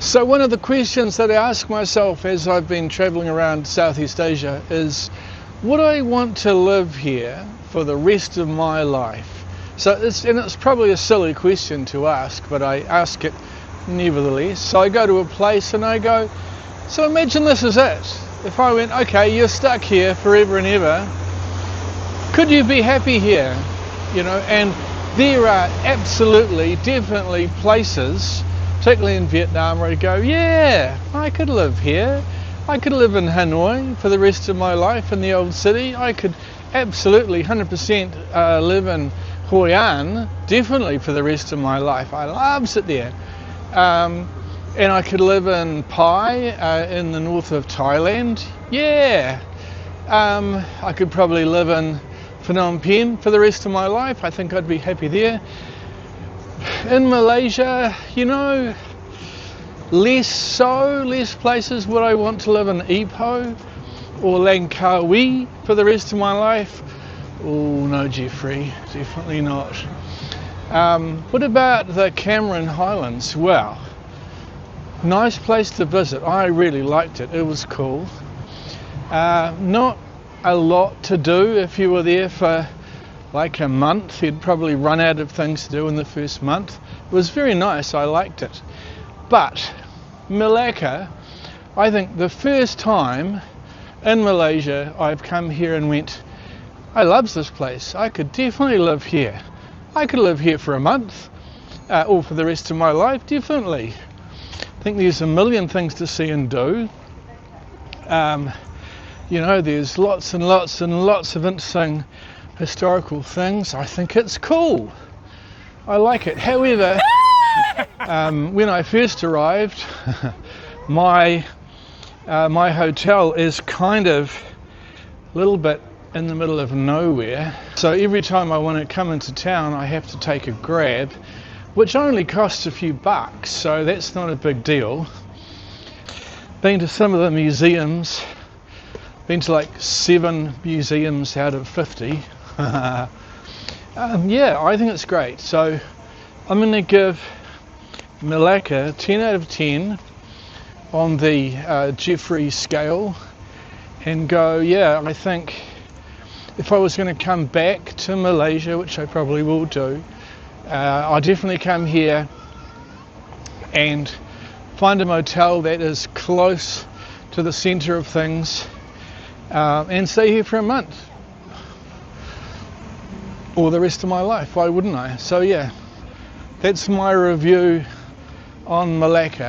So one of the questions that I ask myself as I've been travelling around Southeast Asia is, would I want to live here for the rest of my life? So it's probably a silly question to ask, but I ask it nevertheless. So I go to a place and I go, so imagine this is it. If I went, okay, you're stuck here forever and ever, could you be happy here? You know, and there are absolutely, definitely places, particularly in Vietnam, where I go, yeah, I could live here. I could live in Hanoi for the rest of my life in the old city. I could absolutely 100% live in Hoi An, definitely for the rest of my life. I loves it there. And I could live in Pai in the north of Thailand. Yeah. I could probably live in Phnom Penh for the rest of my life. I think I'd be happy there. In Malaysia, you know, less places would I want to live in Ipoh or Langkawi for the rest of my life. Oh no, Jeffrey, definitely not. What about the Cameron Highlands? Wow, nice place to visit. I really liked it. It was cool. Not a lot to do if you were there for like a month. You'd probably run out of things to do in the first month. It was very nice. I liked it. But Melaka, I think the first time in Malaysia I've come here and went, I love this place. I could definitely live here. I could live here for a month or for the rest of my life, definitely. I think there's a million things to see and do. You know, there's lots and lots and lots of interesting historical things. I think it's cool. I like it. However, when I first arrived, my hotel is kind of a little bit in the middle of nowhere. So every time I want to come into town, I have to take a grab, which only costs a few bucks, so that's not a big deal. Been to some of the museums, been to like 7 museums out of 50. Yeah, I think it's great. So I'm going to give Melaka 10 out of 10 on the Jeffrey scale and go, yeah, I think if I was going to come back to Malaysia, which I probably will do, I'll definitely come here and find a motel that is close to the centre of things and stay here for a month or the rest of my life. Why wouldn't I? So yeah, that's my review on Melaka.